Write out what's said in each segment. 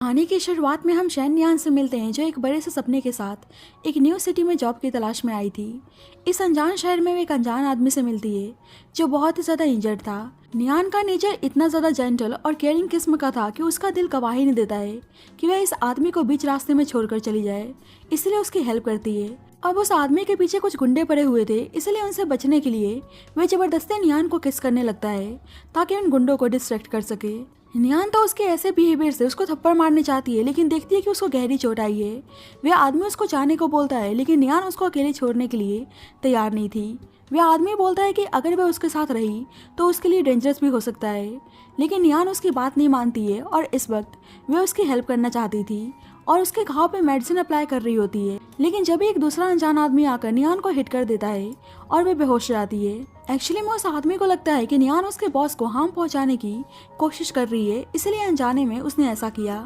कहानी की शुरुआत में हम शैन नियान से मिलते हैं जो एक बड़े से सपने के साथ एक न्यू सिटी में जॉब की तलाश में आई थी। इस अनजान शहर में वो एक अनजान आदमी से मिलती है जो बहुत ही ज़्यादा इंजर्ड था। नियान का नेचर इतना ज़्यादा जेंटल और केयरिंग किस्म का था कि उसका दिल गवाही नहीं देता है कि वह इस आदमी को बीच रास्ते में छोड़कर चली जाए, इसलिए उसकी हेल्प करती है। अब उस आदमी के पीछे कुछ गुंडे पड़े हुए थे, इसलिए उनसे बचने के लिए वह जबरदस्ती नियान को किस करने लगता है ताकि उन गुंडों को डिस्ट्रैक्ट कर सके। नियान तो उसके ऐसे बिहेवियर से उसको थप्पड़ मारने चाहती है, लेकिन देखती है कि उसको गहरी चोट आई है। वह आदमी उसको जाने को बोलता है, लेकिन नियान उसको अकेले छोड़ने के लिए तैयार नहीं थी। वह आदमी बोलता है कि अगर वह उसके साथ रही तो उसके लिए डेंजरस भी हो सकता है, लेकिन नियान उसकी बात नहीं मानती है और इस वक्त वह उसकी हेल्प करना चाहती थी और उसके घाव पे मेडिसिन अप्लाई कर रही होती है। लेकिन जब एक दूसरा अनजान आदमी आकर नियान को हिट कर देता है और वह बेहोश हो जाती है। एक्चुअली में उस आदमी को लगता है कि नियान उसके बॉस को हार्म पहुंचाने की कोशिश कर रही है, इसलिए अनजाने में उसने ऐसा किया।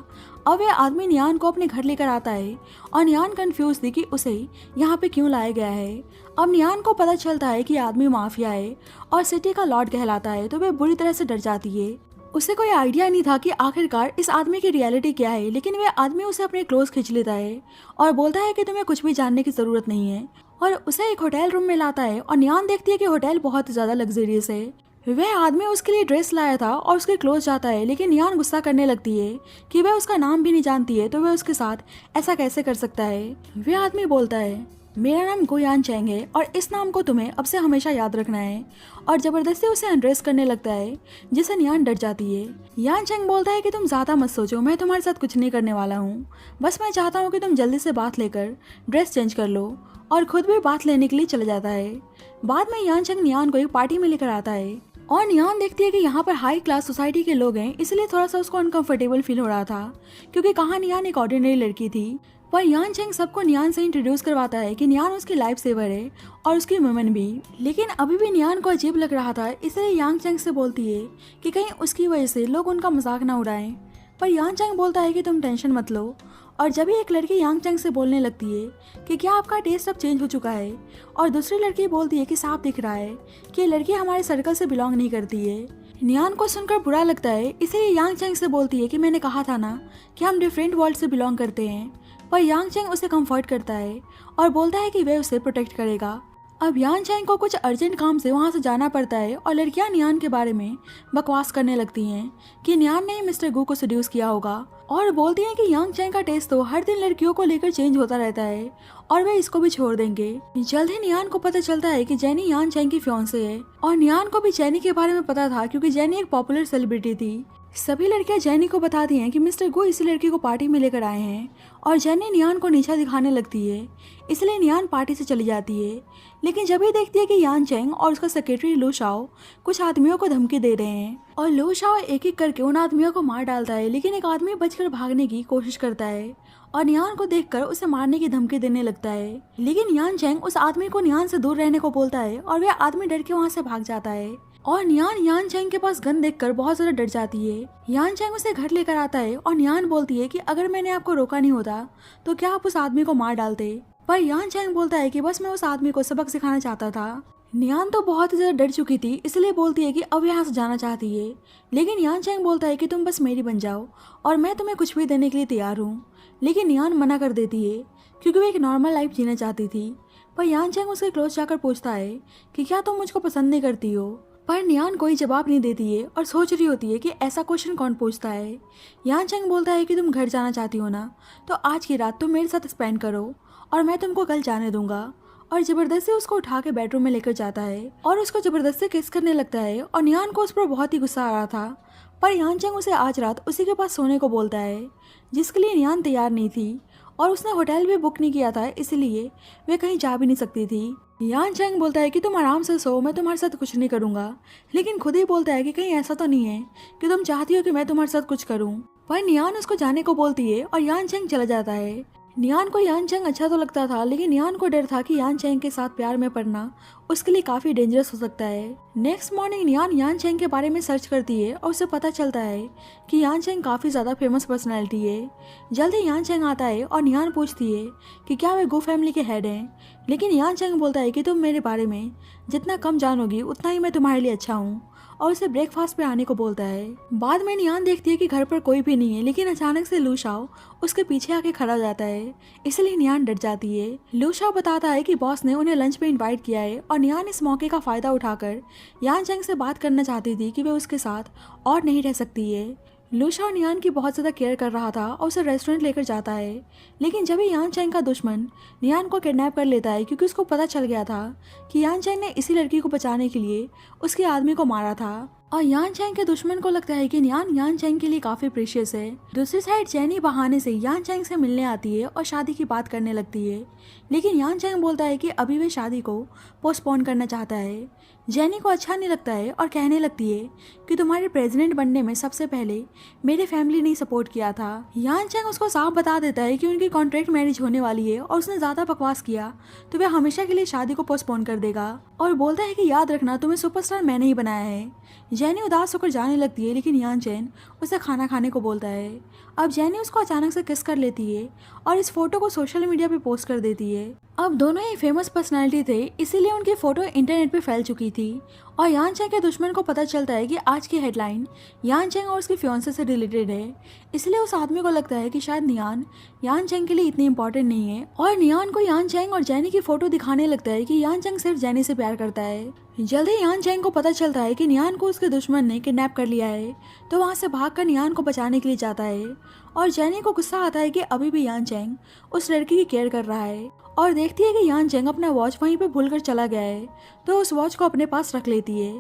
अब वह आदमी नियान को अपने घर लेकर आता है और नियान कंफ्यूज थी कि उसे यहाँ पे क्यों लाया गया है। अब नियान को पता चलता है कि आदमी माफिया है और सिटी का लॉर्ड कहलाता है, तो वह बुरी तरह से डर जाती है। उसे कोई आइडिया नहीं था कि आखिरकार इस आदमी की रियलिटी क्या है, लेकिन वह आदमी उसे अपने क्लोज खींच लेता है और बोलता है कि तुम्हें कुछ भी जानने की जरूरत नहीं है, और उसे एक होटल रूम में लाता है। और नियान देखती है कि होटल बहुत ज्यादा लग्जरियस है। वह आदमी उसके लिए ड्रेस लाया था और उसके क्लोज जाता है, लेकिन नियान गुस्सा करने लगती है कि वह उसका नाम भी नहीं जानती है, तो वह उसके साथ ऐसा कैसे कर सकता है। वह आदमी बोलता है, मेरा नाम गो यान चैंग है और इस नाम को तुम्हें अब से हमेशा याद रखना है, और जबरदस्ती उसे अनड्रेस करने लगता है, जिससे नियान डर जाती है। यान चैंग बोलता है कि तुम ज्यादा मत सोचो, मैं तुम्हारे साथ कुछ नहीं करने वाला हूँ, बस मैं चाहता हूँ कि तुम जल्दी से बात लेकर ड्रेस चेंज कर लो, और खुद भी बात लेने के लिए चला जाता है। बाद में यान चैंग नियान को एक पार्टी में लेकर आता है और नियान देखती है कि यहाँ पर हाई क्लास सोसाइटी के लोग हैं, इसलिए थोड़ा सा उसको अनकंफर्टेबल फील हो रहा था, क्योंकि कहाँ नियान एक ऑर्डिनरी लड़की थी। पर यान चैंग सबको नियान से इंट्रोड्यूस करवाता है कि नियान उसकी लाइफ सेवर है और उसकी वुमेन भी। लेकिन अभी भी नियान को अजीब लग रहा था, इसलिए यान चैंग से बोलती है कि कहीं उसकी वजह से लोग उनका मजाक ना उड़ाएं। पर यान चैंग बोलता है कि तुम टेंशन मत लो। और जब ही एक लड़की यान चैंग से बोलने लगती है कि क्या आपका टेस्ट अब चेंज हो चुका है, और दूसरी लड़की बोलती है कि साफ दिख रहा है कि ये लड़की हमारे सर्कल से बिलोंग नहीं करती है। नियान को सुनकर बुरा लगता है, इसलिए यान चैंग से बोलती है कि मैंने कहा था ना कि हम डिफरेंट वर्ल्ड से बिलोंग करते हैं। पर यान चैंग उसे कंफर्ट करता है और बोलता है कि वह उसे प्रोटेक्ट करेगा। अब यान चैंग को कुछ अर्जेंट काम से वहाँ से जाना पड़ता है और लड़कियाँ नियान के बारे में बकवास करने लगती हैं कि नियान ने मिस्टर गू को सेड्यूस किया होगा, और बोलती हैं कि यान चैंग का टेस्ट तो हर दिन लड़कियों को लेकर चेंज होता रहता है और वे इसको भी छोड़ देंगे। जल्द ही नियान को पता चलता है कि जेनी यान चैंग की फियांसे है, और नियान को भी जेनी के बारे में पता था क्योंकि जेनी एक पॉपुलर सेलिब्रिटी थी। सभी लड़कियां जेनी को बताती हैं कि मिस्टर गो इसी लड़की को पार्टी में लेकर आए हैं, और जेनी नियान को नीचा दिखाने लगती है, इसलिए नियान पार्टी से चली जाती है। लेकिन जब ही देखती है कि यान चैंग और उसका सेक्रेटरी लू शाओ कुछ आदमियों को धमकी दे रहे हैं, और लू शाओ एक एक करके उन आदमियों को मार डालता है, लेकिन एक आदमी बचकर भागने की कोशिश करता है और नियान को देखकर उसे मारने की धमकी देने लगता है। लेकिन यान चैंग उस आदमी को नियान से दूर रहने को बोलता है और वह आदमी डर के वहाँ से भाग जाता है, और नियान यान चैंग के पास गन देखकर बहुत ज्यादा डर जाती है। यान चैंग उसे घर लेकर आता है और नियान बोलती है कि अगर मैंने आपको रोका नहीं होता तो क्या आप उस आदमी को मार डालते। पर यान चैंग बोलता है कि बस मैं उस आदमी को सबक सिखाना चाहता था। नियान तो बहुत ही ज्यादा डर चुकी थी, इसलिए बोलती है कि अब यहाँ से जाना चाहती है। लेकिन यान चैंग बोलता है कि तुम बस मेरी बन जाओ और मैं तुम्हें कुछ भी देने के लिए तैयार हूँ। लेकिन नियान मना कर देती है क्योंकि वो एक नॉर्मल लाइफ जीना चाहती थी। पर यान चैंग उसके क्लोज जाकर पूछता है कि क्या तुम मुझको पसंद नहीं करती हो। पर नियान कोई जवाब नहीं देती है और सोच रही होती है कि ऐसा क्वेश्चन कौन पूछता है। यान चैंग बोलता है कि तुम घर जाना चाहती हो ना, तो आज की रात तुम मेरे साथ स्पेंड करो और मैं तुमको कल जाने दूंगा। और जबरदस्ती उसको उठा के बेडरूम में लेकर जाता है और उसको जबरदस्ती किस करने लगता है, और नियान को उस पर बहुत ही गुस्सा आ रहा था। पर यान चैंग उसे आज रात उसी के पास सोने को बोलता है, जिसके लिए नियान तैयार नहीं थी, और उसने होटल भी बुक नहीं किया था, इसलिए वे कहीं जा भी नहीं सकती थी। यान चैंग बोलता है कि तुम आराम से सो, मैं तुम्हारे साथ कुछ नहीं करूंगा, लेकिन खुद ही बोलता है कि कहीं ऐसा तो नहीं है कि तुम चाहती हो कि मैं तुम्हारे साथ कुछ करूं। पर नियान उसको जाने को बोलती है और यान चैंग चला जाता है। नियान को यान चैंग अच्छा तो लगता था, लेकिन नियान को डर था कि यान चैंग के साथ प्यार में पड़ना उसके लिए काफी डेंजरस हो सकता है। नेक्स्ट मॉर्निंग नियान यान चैंग के बारे में सर्च करती है और उसे पता चलता है कि यान चैंग काफी ज्यादा फेमस पर्सनैलिटी है। जल्द ही यान चैंग आता है और नियान पूछती है कि क्या वे गो फैमिली के हेड हैं, लेकिन यान चैंग बोलता है कि तुम मेरे बारे में जितना कम जानोगी उतना ही मैं तुम्हारे लिए अच्छा हूँ, और उसे ब्रेकफास्ट पे आने को बोलता है। बाद में नियान देखती है कि घर पर कोई भी नहीं है, लेकिन अचानक से लू शाओ उसके पीछे आके खड़ा हो जाता है, इसलिए नियान डर जाती है। लू शाओ बताता है कि बॉस ने उन्हें लंच पे इनवाइट किया है और नियान इस मौके का फायदा उठाकर यान चैंग से बात करना चाहती थी कि वे उसके साथ और नहीं रह सकती है। लू शाओ नियान की बहुत ज़्यादा केयर कर रहा था और उसे रेस्टोरेंट लेकर जाता है, लेकिन जब यान चैंग का दुश्मन नियान को किडनैप कर लेता है, क्योंकि उसको पता चल गया था कि यान चैंग ने इसी लड़की को बचाने के लिए उसके आदमी को मारा था। और यान चैंग के दुश्मन को लगता है कि यान चैंग के लिए काफी प्रेशियस है। दूसरी साइड जेनी बहाने से यान चैंग से मिलने आती है और शादी की बात करने लगती है, लेकिन यान चैंग बोलता है कि अभी वे शादी को पोस्टपोन करना चाहता है। जेनी को अच्छा नहीं लगता है और कहने लगती है कि तुम्हारे प्रेसिडेंट बनने में सबसे पहले मेरी फैमिली ने सपोर्ट किया था। यान चैंग उसको साफ बता देता है कि उनकी कॉन्ट्रैक्ट मैरिज होने वाली है और उसने ज्यादा बकवास किया तो वह हमेशा के लिए शादी को पोस्टपोन कर देगा, और बोलता है कि याद रखना तुम्हें सुपरस्टार मैंने ही बनाया है। जेनी उदास होकर जाने लगती है, लेकिन यान चैंग उसे खाना खाने को बोलता है। अब जेनी उसको अचानक से किस कर लेती है और इस फोटो को सोशल मीडिया पे पोस्ट कर देती है। अब दोनों ही फेमस पर्सनालिटी थे, इसीलिए उनकी फोटो इंटरनेट पे फैल चुकी थी और यान चैंग के दुश्मन को पता चलता है कि आज की हेडलाइन यान चैंग और उसकी फियांसे से रिलेटेड है, इसलिए उस आदमी को लगता है कि शायद यान चैंग के लिए इतनी इंपॉर्टेंट नहीं है, और नियान को यान चैंग और जेनी की फोटो दिखाने लगता है कि यान चैंग सिर्फ जेनी से प्यार करता है। जल्दी यान चैंग को पता चलता है कि नियान को उसके दुश्मन ने किडनैप कर लिया है, तो वहाँ से भागकर नियान को बचाने के लिए जाता है, और जेनी को गुस्सा आता है कि अभी भी यान चैंग उस लड़की की केयर कर रहा है, और देखती है कि यान चैंग अपना वॉच वहीं पे भूलकर चला गया है, तो उस वॉच को अपने पास रख लेती है।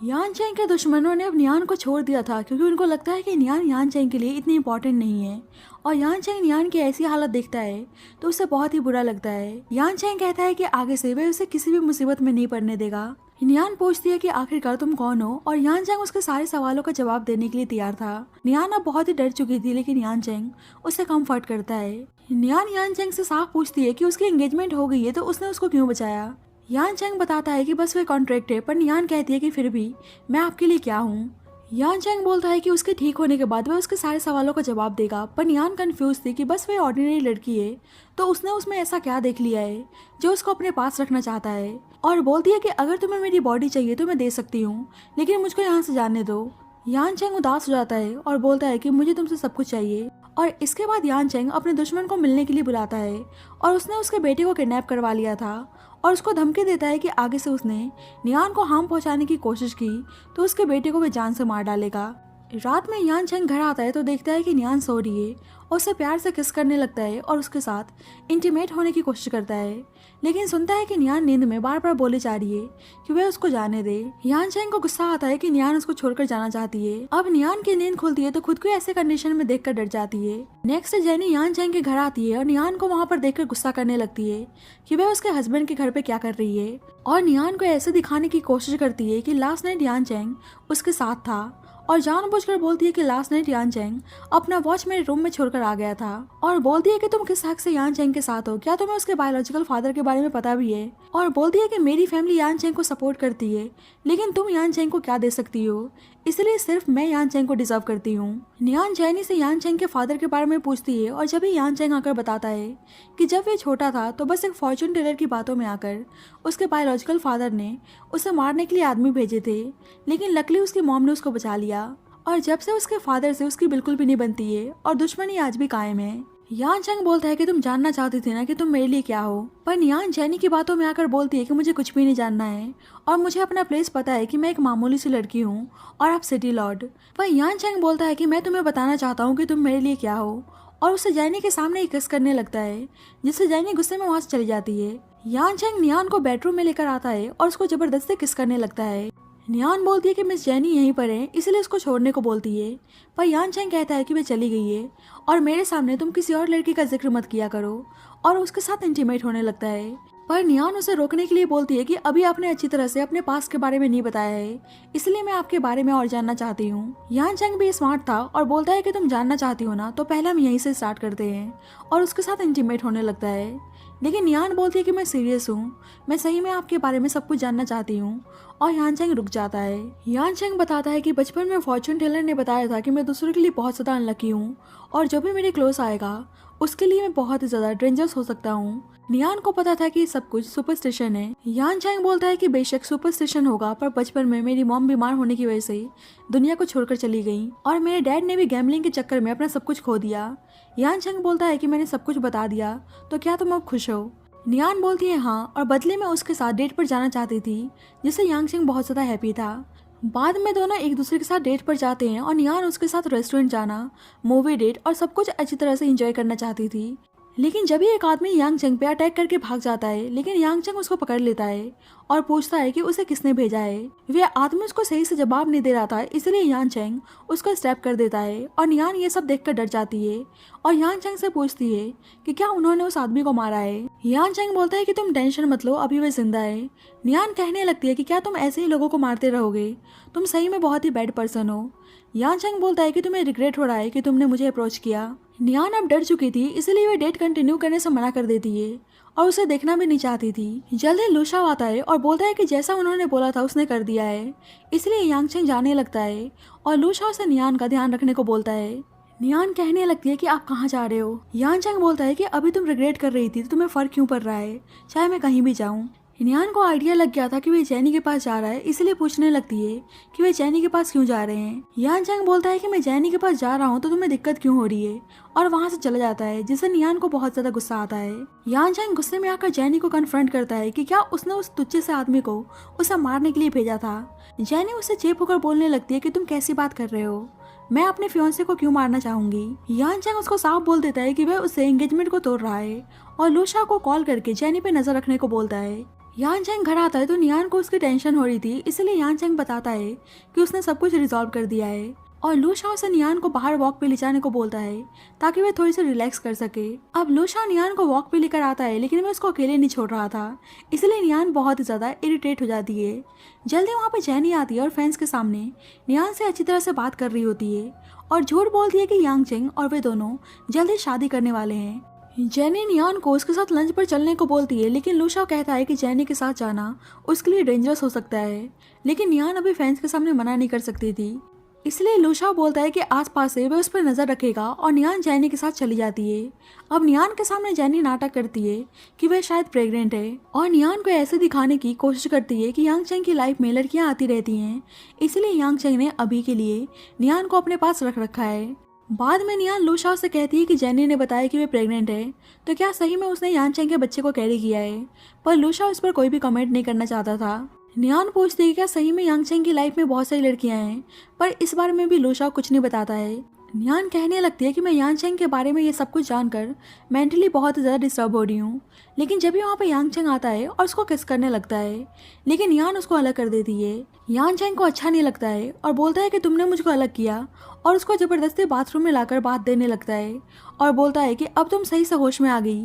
यान चैंग के दुश्मनों ने अब नियान को छोड़ दिया था, क्योंकि उनको लगता है कि नियान यान चैंग के लिए इतनी इंपॉर्टेंट नहीं है, और यान चैंग नियान की ऐसी हालत देखता है तो उसे बहुत ही बुरा लगता है। यान चैंग कहता है कि आगे से वे उसे किसी भी मुसीबत में नहीं पड़ने देगा। नियान पूछती है कि आखिरकार तुम कौन हो, और यान चैंग उसके सारे सवालों का जवाब देने के लिए तैयार था। नियान अब बहुत ही डर चुकी थी, लेकिन यान चैंग उसे कम्फर्ट करता है। नियान यान चैंग से साफ पूछती है कि उसकी एंगेजमेंट हो गई है तो उसने उसको क्यों बचाया। यान चैंग बताता है कि बस वे कॉन्ट्रैक्ट है, पर नियान कहती है कि फिर भी मैं आपके लिए क्या हूँ। यान चैंग बोलता है कि उसके ठीक होने के बाद वह उसके सारे सवालों का जवाब देगा, पर नियान कंफ्यूज थी कि बस वह ऑर्डिनरी लड़की है तो उसने उसमें ऐसा क्या देख लिया है जो उसको अपने पास रखना चाहता है, और बोलती है कि अगर तुम्हें मेरी बॉडी चाहिए तो मैं दे सकती हूँ, लेकिन मुझको यहाँ से जाने दो। यान चैंग उदास हो जाता है और बोलता है कि मुझे तुमसे सब कुछ चाहिए, और इसके बाद यान चैंग अपने दुश्मन को मिलने के लिए बुलाता है, और उसने उसके बेटे को किडनैप करवा लिया था और उसको धमकी देता है कि आगे से उसने नियान को हार्म पहुंचाने की कोशिश की तो उसके बेटे को वे जान से मार डालेगा। रात में यान चैंग घर आता है तो देखता है कि नियान सो रही है और उसे प्यार से किस करने लगता है और उसके साथ इंटीमेट होने की कोशिश करता है, लेकिन सुनता है कि नियान नींद में बार बार बोले जा रही है कि वह उसको जाने दे। यान चैंग को गुस्सा आता है कि नियान उसको छोड़कर जाना चाहती है। अब नियान की नींद खुलती है तो खुद को ऐसे कंडीशन में देखकर डर जाती है। नेक्स्ट जेनी यान चैंग के घर आती है और नियान को वहाँ पर देखकर गुस्सा करने लगती है कि वह उसके हस्बैंड के घर पे क्या कर रही है, और नियान को ऐसे दिखाने की कोशिश करती है कि लास्ट नाइट यान चैंग उसके साथ था, और जानबूझकर बोलती है कि लास्ट नाइट यान चैंग अपना वॉच मेरे रूम में छोड़कर आ गया था, और बोलती है कि तुम किस हक से यान चैंग के साथ हो, क्या तुम्हें उसके बायोलॉजिकल फादर के बारे में पता भी है, और बोलती है कि मेरी फैमिली यान चैंग को सपोर्ट करती है, लेकिन तुम यान चैंग को क्या दे सकती हो, इसलिए सिर्फ मैं यान चैंग को डिजर्व करती हूँ। नियान जेनी से यान चैंग के फादर के बारे में पूछती है, और जब ही यान चैंग आकर बताता है कि जब वे छोटा था तो बस एक फॉर्चून टेलर की बातों में आकर उसके बायोलॉजिकल फादर ने उसे मारने के लिए आदमी भेजे थे, लेकिन लकली उसकी मॉम ने उसको बचा लिया, और जब से उसके फादर से उसकी बिल्कुल भी नहीं बनती है और दुश्मनी आज भी कायम है। यान चैंग बोलता है कि तुम जानना चाहती थी ना कि तुम मेरे लिए क्या हो, पर नियान जेनी की बातों में आकर बोलती है कि मुझे कुछ भी नहीं जानना है और मुझे अपना प्लेस पता है कि मैं एक मामूली सी लड़की हूँ और आप सिटी लॉर्ड। पर यान चैंग बोलता है कि मैं तुम्हें बताना चाहता हूँ कि तुम मेरे लिए क्या हो, और उसे जेनी के सामने ही किस करने लगता है, जिससे जेनी गुस्से में वहाँ से चली जाती है। यान चैंग नियान को बेडरूम में लेकर आता है और उसको जबरदस्ती किस करने लगता है। नियान बोलती है कि मिस जेनी यहीं पर है, इसलिए उसको छोड़ने को बोलती है, पर यान चैंग कहता है कि वे चली गई है और मेरे सामने तुम किसी और लड़की का जिक्र मत किया करो, और उसके साथ इंटीमेट होने लगता है। पर नियान उसे रोकने के लिए बोलती है कि अभी आपने अच्छी तरह से अपने पास्ट के बारे में नहीं बताया है, इसलिए मैं आपके बारे में और जानना चाहती हूँ। यान चैंग भी स्मार्ट था और बोलता है कि तुम जानना चाहती हो ना, तो पहले हम यहीं से स्टार्ट करते हैं, और उसके साथ इंटीमेट होने लगता है। लेकिन नियान बोलती है कि मैं सीरियस हूँ, मैं सही में आपके बारे में सब कुछ जानना चाहती हूँ, और यान चैंग रुक जाता है। यान चैंग बताता है कि बचपन में फॉर्चून टेलर ने बताया था कि मैं दूसरों के लिए बहुत ज़्यादा अनलकी हूँ, और जो भी मेरे क्लोज आएगा उसके लिए मैं बहुत ही ज्यादा डेंजरस हो सकता हूँ। नियान को पता था कि सब कुछ सुपरस्टिशन है। यान चैंग बोलता है कि बेशक सुपरस्टिशन होगा, पर बचपन में मेरी मॉम बीमार होने की वजह से दुनिया को छोड़कर चली गई और मेरे डैड ने भी गैम्बलिंग के चक्कर में अपना सब कुछ खो दिया। यान चैंग बोलता है कि मैंने सब कुछ बता दिया, तो क्या तुम अब खुश हो? नियान बोलती है हाँ, और बदले में उसके साथ डेट पर जाना चाहती थी, जिससे यांग चैंग बहुत ज्यादा हैप्पी था। बाद में दोनों एक दूसरे के साथ डेट पर जाते हैं और नियान उसके साथ रेस्टोरेंट जाना, मूवी डेट और सब कुछ अच्छी तरह से एंजॉय करना चाहती थी। लेकिन जब ही एक आदमी यांग चंग पे अटैक करके भाग जाता है, लेकिन यांग चंग उसको पकड़ लेता है और पूछता है कि उसे किसने भेजा है। वह आदमी उसको सही से जवाब नहीं दे रहा था, इसलिए यांग चंग उसको स्टैप कर देता है और नियान ये सब देखकर डर जाती है और यांग चंग से पूछती है कि क्या उन्होंने उस आदमी को मारा है। यांग चंग बोलता है कि तुम टेंशन मत लो, अभी वह जिंदा है। नियान कहने लगती है कि क्या तुम ऐसे ही लोगों को मारते रहोगे, तुम सही में बहुत ही बैड पर्सन हो। यांग चंग बोलता है कि तुम्हें रिग्रेट हो रहा है कि तुमने मुझे अप्रोच किया। नियान अब डर चुकी थी, इसलिए वह डेट कंटिन्यू करने से मना कर देती है और उसे देखना भी नहीं चाहती थी। जल्द ही लूशा आता है और बोलता है कि जैसा उन्होंने बोला था उसने कर दिया है, इसलिए यांग चंग जाने लगता है और लूशा उसे नियान का ध्यान रखने को बोलता है। नियान कहने लगती है कि आप कहाँ जा रहे हो। यांग चंग बोलता है कि अभी तुम रिग्रेट कर रही थी तो तुम्हें फर्क क्यों पड़ रहा है, चाहे मैं कहीं भी जाऊँ। नियान को आइडिया लग गया था कि वह जैनी के पास जा रहा है, इसलिए पूछने लगती है कि वे जैनी के पास क्यों जा रहे हैं। यान चैंग बोलता है कि मैं जैनी के पास जा रहा हूँ तो तुम्हें दिक्कत क्यों हो रही है, और वहाँ से चला जाता है, जिससे नियान को बहुत ज्यादा गुस्सा आता है। यान चैंग गुस्से में आकर जैनी को कन्फ्रंट करता है कि क्या उसने उस तुच्चे से आदमी को उसे मारने के लिए भेजा था। जैनी उससे चेप होकर बोलने लगती है कि तुम कैसी बात कर रहे हो, मैं अपने फियांसे को क्यों मारना चाहूंगी। यान चैंग उसको साफ बोल देता है कि वह उससे एंगेजमेंट को तोड़ रहा है और लूशा को कॉल करके जैनी पे नजर रखने को बोलता है। यान चैंग घर आता है तो नियान को उसकी टेंशन हो रही थी, इसलिए यान चैंग बताता है कि उसने सब कुछ रिजॉल्व कर दिया है और लूशा उसे नियान को बाहर वॉक पे ले जाने को बोलता है ताकि वह थोड़ी सी रिलैक्स कर सके। अब लूशा नियान को वॉक पे लेकर आता है, लेकिन वह उसको अकेले नहीं छोड़ रहा था, इसलिए नियान बहुत ही ज्यादा इरिटेट हो जाती है। जल्दी वहाँ पे जैनी आती है और फैंस के सामने नियान से अच्छी तरह से बात कर रही होती है और झूठ बोलती है कि यांग चैंग और वे दोनों जल्दी शादी करने वाले हैं। जैनी नियान को उसके साथ लंच पर चलने को बोलती है, लेकिन लूशा कहता है कि जैनी के साथ जाना उसके लिए डेंजरस हो सकता है, लेकिन नियान अभी फैंस के सामने मना नहीं कर सकती थी, इसलिए लूशा बोलता है कि आसपास से वह उस पर नजर रखेगा और नियान जैनी के साथ चली जाती है। अब नियान के सामने जैनी नाटक करती है कि वह शायद प्रेग्नेंट है और नियान को ऐसे दिखाने की कोशिश करती है कि यांग चैंग की लाइफ में लड़कियां आती रहती हैं, इसलिए यांग चैंग ने अभी के लिए नियान को अपने पास रख रखा है। बाद में नियान लूशा से कहती है कि जैनी ने बताया कि वे प्रेग्नेंट है, तो क्या सही में उसने यान चैंग के बच्चे को कैरी किया है, पर लूशा उस पर कोई भी कमेंट नहीं करना चाहता था। नियान पूछती है कि क्या सही में यांग चैंग की लाइफ में बहुत सारी लड़कियां हैं, पर इस बारे में भी लूशा कुछ नहीं बताता है। नियान कहने लगती है कि मैं यांग चैंग के बारे में ये सब कुछ जानकर मेंटली बहुत ही ज़्यादा डिस्टर्ब हो रही हूँ, लेकिन जब भी वहाँ पे यांग चैंग आता है और उसको किस करने लगता है, लेकिन यान उसको अलग कर देती है। यान चैंग को अच्छा नहीं लगता है और बोलता है कि तुमने मुझको अलग किया, और उसको ज़बरदस्ती बाथरूम में लाकर बात देने लगता है और बोलता है कि अब तुम सही से होश में आ गई,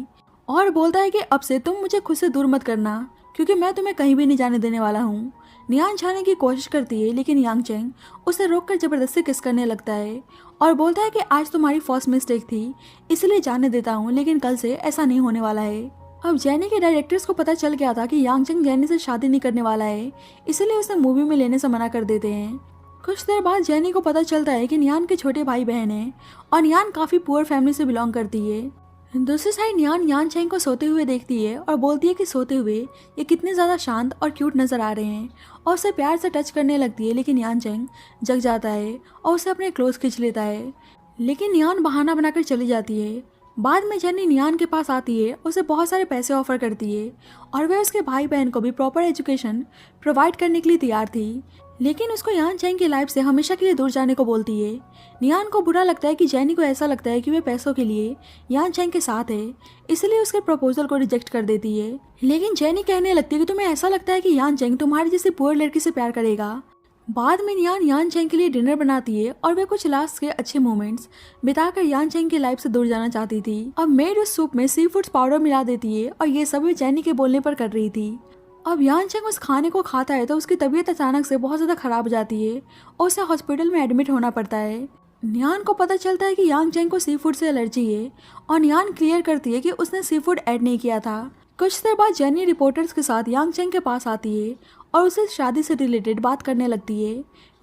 और बोलता है कि अब से तुम मुझे खुद से दूर मत करना क्योंकि मैं तुम्हें कहीं भी नहीं जाने देने वाला हूँ। नियान जाने की कोशिश करती है, लेकिन यांग चैंग उसे रोककर जबरदस्ती किस करने लगता है और बोलता है कि आज तुम्हारी फर्स्ट मिस्टेक थी, इसलिए जाने देता हूँ, लेकिन कल से ऐसा नहीं होने वाला है। अब जैनी के डायरेक्टर्स को पता चल गया था कि यांग चैंग जैनी से शादी नहीं करने वाला है, इसलिए उसे मूवी में लेने से मना कर देते हैं। कुछ देर बाद जैनी को पता चलता है कि नियान के छोटे भाई बहन हैं और नियान काफ़ी पुअर फैमिली से बिलोंग करती है। दूसरी साइड नियान यान चैंग को सोते हुए देखती है और बोलती है कि सोते हुए ये कितने ज़्यादा शांत और क्यूट नज़र आ रहे हैं, और उसे प्यार से टच करने लगती है, लेकिन यान चैंग जग जाता है और उसे अपने क्लोज खींच लेता है, लेकिन नियान बहाना बनाकर चली जाती है। बाद में जैनी नियान के पास आती है, उसे बहुत सारे पैसे ऑफर करती है और वह उसके भाई बहन को भी प्रॉपर एजुकेशन प्रोवाइड करने के लिए तैयार थी, लेकिन उसको यान चैंग की लाइफ से हमेशा के लिए दूर जाने को बोलती है। नियान को बुरा लगता है कि जैनी को ऐसा लगता है कि वे पैसों के लिए यान चैंग के साथ है, इसलिए उसके प्रपोजल को रिजेक्ट कर देती है। लेकिन जैनी कहने लगती है कि तुम्हें ऐसा लगता है कि यान चैंग तुम्हारी जैसी पुअर लड़की से प्यार करेगा। बाद में नियान यान चैंग के लिए डिनर बनाती है और वे कुछ लास्ट के अच्छे मोमेंट्स बिताकर यान चैंग की लाइफ से दूर जाना चाहती थी। अब मेड उस सूप में सी फूड्स पाउडर मिला देती है और ये सब वे जैनी के बोलने पर कर रही थी। अब यान चैंग उस खाने को खाता है तो उसकी तबीयत अचानक से बहुत ज़्यादा खराब हो जाती है और उसे हॉस्पिटल में एडमिट होना पड़ता है। नियान को पता चलता है कि यान चैंग को सी फूड से एलर्जी है और नियान क्लियर करती है कि उसने सी फूड ऐड नहीं किया था। कुछ देर बाद जैनी रिपोर्टर्स के साथ यांग चैंग के पास आती है और उसे शादी से रिलेटेड बात करने लगती है।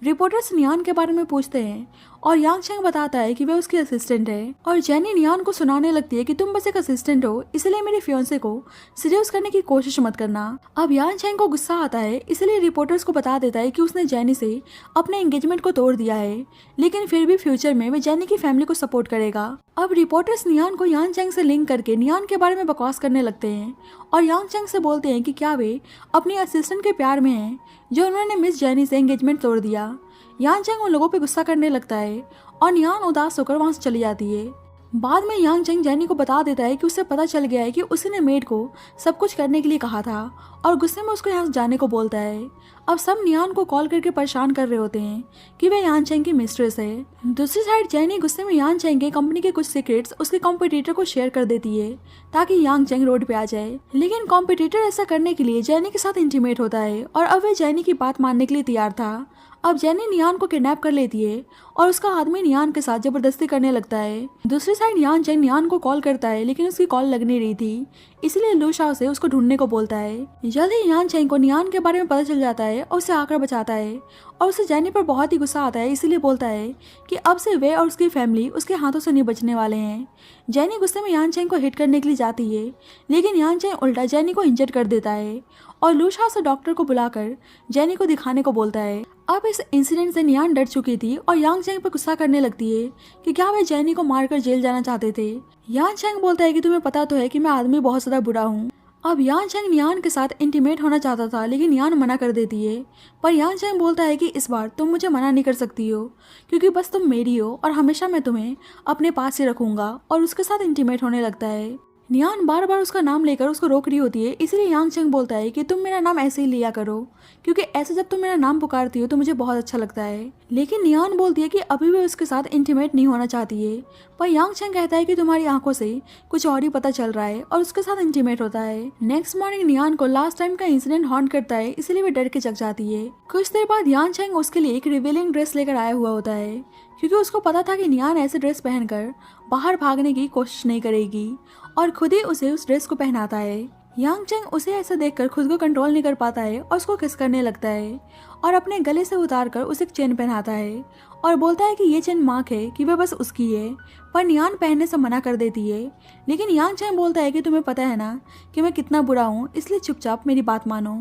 रिपोर्टर्स नियान के बारे में पूछते हैं और यांग चेंग बताता है कि वह उसकी असिस्टेंट है और जेनी नियान को सुनाने लगती है कि तुम बस एक असिस्टेंट हो, इसलिए मेरे फियांसे को सीरियस करने की कोशिश मत करना। अब यांग चेंग को गुस्सा आता है, इसलिए रिपोर्टर्स को बता देता है कि उसने जेनी से अपने एंगेजमेंट को तोड़ दिया है, लेकिन फिर भी फ्यूचर में वह जेनी की फैमिली को सपोर्ट करेगा। अब रिपोर्टर्स नियान को यांग चेंग से लिंक करके नियान के बारे में बकवास करने लगते हैं और यांग चेंग से बोलते हैं कि क्या वे अपनी असिस्टेंट के प्यार में हैं जो उन्होंने मिस जेनी से एंगेजमेंट तोड़ दिया। यांग चेंग उन लोगों पे गुस्सा करने लगता है और नियान उदास होकर वहां से चली जाती है। बाद में यांग चेंग जेनी को बता देता है कि उसे पता चल गया है कि उसने मेड को सब कुछ करने के लिए कहा था और गुस्से में उसको यहाँ से जाने को बोलता है। अब सब नियान को कॉल करके परेशान कर रहे होते हैं कि वह यांग चेंग की मिस्ट्रेस है। दूसरी साइड जेनी गुस्से में यांग चेंग के कंपनी के कुछ सीक्रेट्स उसके कॉम्पिटिटर को शेयर कर देती है ताकि यांग चेंग रोड पे आ जाए, लेकिन कॉम्पिटिटर ऐसा करने के लिए जेनी के साथ इंटीमेट होता है और अब वह जेनी की बात मानने के लिए तैयार था। अब जेनी नियान को किडनैप कर लेती है और उसका आदमी नियान के साथ जबरदस्ती करने लगता है। दूसरी साइड यांग चेंग नियान को कॉल करता है, लेकिन उसकी कॉल लग नहीं रही थी, इसलिए लू शाओ से उसको ढूंढने को बोलता है। जल्द ही यांग चेंग को नियान के बारे में पता चल जाता है और उसे आकर बचाता है और उसे जेनी पर बहुत ही गुस्सा आता है, इसीलिए बोलता है कि अब से वे और उसकी फैमिली उसके हाथों से नहीं बचने वाले हैं। जेनी गुस्से में यांग चेंग को हिट करने के लिए जाती है, लेकिन यांग चेंग उल्टा जेनी को इंजर्ड कर देता है और लू शाओ से डॉक्टर को बुलाकर जेनी को दिखाने को बोलता है। अब इस इंसिडेंट से नियान डर चुकी थी और यांग चेंग पर गुस्सा करने लगती है कि क्या वे जेनी को मारकर जेल जाना चाहते थे। यांग चेंग बोलता है कि तुम्हें पता तो है कि मैं आदमी बहुत ज्यादा बुरा हूँ। अब यांग चेंग नियान के साथ इंटीमेट होना चाहता था, लेकिन नियान मना कर देती है, पर यांग चेंग बोलता है कि इस बार तुम मुझे मना नहीं कर सकती हो क्योंकि बस तुम मेरी हो और हमेशा मैं तुम्हें अपने पास ही रखूंगा, और उसके साथ इंटीमेट होने लगता है। नियान बार बार उसका नाम लेकर उसको रोक रही होती है, इसलिए यांग चेंग बोलता है कि तुम मेरा नाम ऐसे ही लिया करो क्योंकि ऐसे जब तुम मेरा नाम पुकारती हो तो मुझे बहुत अच्छा लगता है। लेकिन नियान बोलती है कि अभी भी उसके साथ इंटीमेट नहीं होना चाहती है, पर यांग चेंग कहता है कि तुम्हारी आंखों से कुछ और ही पता चल रहा है और उसके साथ इंटीमेट होता है। नेक्स्ट मॉर्निंग नियान को लास्ट टाइम का इंसिडेंट हॉन्ट करता है, इसलिए वे डर के जग जाती है। कुछ देर बाद यांग चेंग उसके लिए एक रिवीलिंग ड्रेस लेकर आया हुआ होता है क्योंकि उसको पता था कि नियान ऐसे ड्रेस पहनकर बाहर भागने की कोशिश नहीं करेगी और खुद ही उसे उस ड्रेस को पहनाता है। यांग चेंग उसे ऐसा देखकर खुद को कंट्रोल नहीं कर पाता है और उसको किस करने लगता है और अपने गले से उतारकर उसे एक चेन पहनाता है और बोलता है कि ये चेन मार्क है कि वह बस उसकी है, पर नियान पहनने से मना कर देती है। लेकिन यांग चेंग बोलता है कि तुम्हें पता है ना कि मैं कितना बुरा हूँ, इसलिए चुपचाप मेरी बात मानो।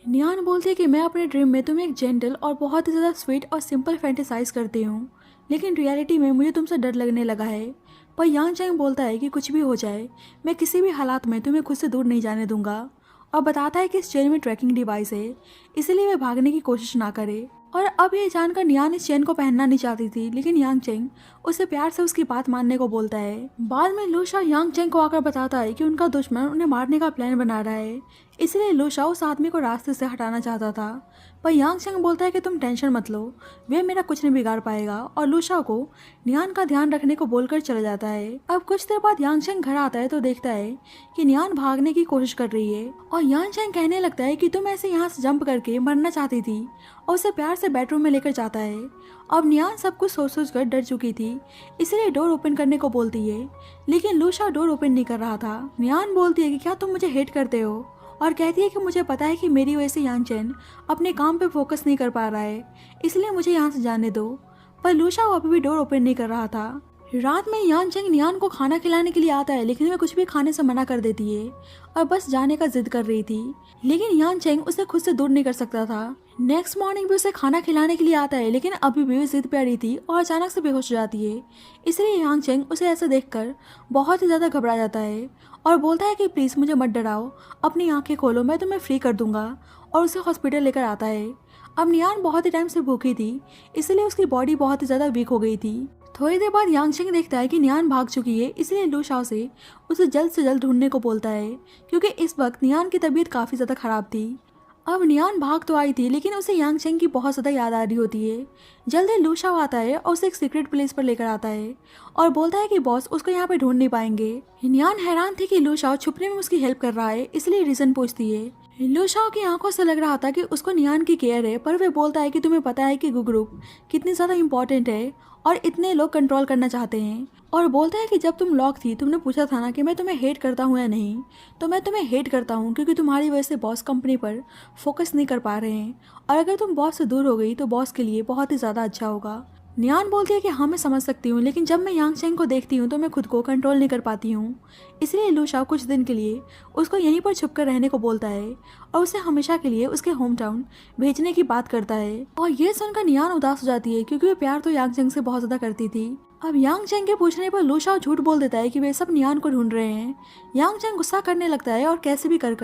नियान बोलती है कि मैं अपने ड्रीम में तुम्हें एक जेंटल और बहुत ही ज़्यादा स्वीट और सिंपल फैंटेसाइज करती हूँ, लेकिन रियलिटी में मुझे तुमसे डर लगने लगा है। पर यांग चेंग बोलता है कि कुछ भी हो जाए मैं किसी भी हालात में तुम्हें खुद से दूर नहीं जाने दूंगा और बताता है कि इस चेन में ट्रैकिंग डिवाइस है, इसलिए वे भागने की कोशिश ना करे। और अब ये जानकर नियान इस चेन को पहनना नहीं चाहती थी, लेकिन यांग चेंग उसे प्यार से उसकी बात मानने को बोलता है। बाद में लू शाओ यांग चेंग को आकर बताता है कि उनका दुश्मन उन्हें मारने का प्लान बना रहा है, इसलिए लू शाओ उस आदमी को रास्ते से हटाना चाहता था। पर यांग चेंग बोलता है कि तुम टेंशन मत लो, वे मेरा कुछ नहीं बिगाड़ पाएगा, और लू शाओ को नियान का ध्यान रखने को बोलकर चला जाता है। अब कुछ देर बाद यांग चेंग घर आता है तो देखता है कि नियान भागने की कोशिश कर रही है और यांग चेंग कहने लगता है कि तुम ऐसे यहाँ से जंप करके मरना चाहती थी और उसे प्यार से बेडरूम में लेकर जाता है। अब नियान सब कुछ सोच कर डर चुकी थी, इसलिए डोर ओपन करने को बोलती है, लेकिन लू शाओ डोर ओपन नहीं कर रहा था। नियान बोलती है कि क्या तुम मुझे हेट करते हो, और कहती है कि मुझे पता है कि मेरी वजह से यांग चेंग अपने काम पे फोकस नहीं कर पा रहा है, इसलिए मुझे यहाँ से जाने दो। पर लू शाओ अभी भी डोर ओपन नहीं कर रहा था। रात में यांग चेंग नियान को खाना खिलाने के लिए आता है, लेकिन वह कुछ भी खाने से मना कर देती है और बस जाने का जिद कर रही थी, लेकिन यांग चेंग उसे खुद से दूर नहीं कर सकता था। नेक्स्ट मॉर्निंग भी उसे खाना खिलाने के लिए आता है, लेकिन अभी भी जिद पे आ रही थी और अचानक से बेहोश हो जाती है, इसलिए यांग चेंग उसे ऐसा देखकर बहुत ही ज़्यादा घबरा जाता है और बोलता है कि प्लीज़ मुझे मत डराओ, अपनी आंखें खोलो, मैं तुम्हें फ्री कर दूंगा, और उसे हॉस्पिटल लेकर आता है। अब नियान बहुत ही टाइम से भूखी थी, इसलिए उसकी बॉडी बहुत ही ज़्यादा वीक हो गई थी। थोड़ी देर बाद यांग चेंग देखता है कि नियान भाग चुकी है, इसलिए लू शाओ से उसे जल्द से जल्द ढूंढने को बोलता है क्योंकि इस वक्त नियान की तबीयत काफ़ी ज़्यादा ख़राब थी। अब नियान भाग तो आई थी, लेकिन उसे यांग चेंग की बहुत ज़्यादा याद आ रही होती है। जल्द ही लू शाओ आता है और उसे एक सीक्रेट प्लेस पर लेकर आता है और बोलता है कि बॉस उसको यहाँ पे ढूंढ नहीं पाएंगे। नियान हैरान थी कि लू शाओ छुपने में उसकी हेल्प कर रहा है, इसलिए रीज़न पूछती है, लू शाओ की आंखों से लग रहा था कि उसको नियान की केयर है, पर वे बोलता है कि तुम्हें पता है कि गु ग्रुप कितनी ज़्यादा इंपॉर्टेंट है और इतने लोग कंट्रोल करना चाहते हैं। और बोलता है कि जब तुम लॉक थी तुमने पूछा था ना कि मैं तुम्हें हेट करता हूँ या नहीं, तो मैं तुम्हें हेट करता हूँ क्योंकि तुम्हारी वजह से बॉस कंपनी पर फोकस नहीं कर पा रहे हैं, और अगर तुम बॉस से दूर हो गई तो बॉस के लिए बहुत ही ज़्यादा अच्छा होगा। नियान बोलती है कि हाँ मैं समझ सकती हूँ, लेकिन जब मैं यांग चेंग को देखती हूँ तो मैं खुद को कंट्रोल नहीं कर पाती हूँ। इसलिए लू शाओ कुछ दिन के लिए उसको यहीं पर छुप कर रहने को बोलता है और उसे हमेशा के लिए उसके होम टाउन भेजने की बात करता है। और ये सुनकर नियान उदास हो जाती है क्योंकि वो प्यार तो यांग चेंग से बहुत ज़्यादा करती थी। अब यांग चेंग के पूछने पर लू शाओ झूठ बोल देता है कि वे सब नियान को ढूंढ रहे हैं। यांग चेंग गुस्सा करने लगता है और कैसे भी कर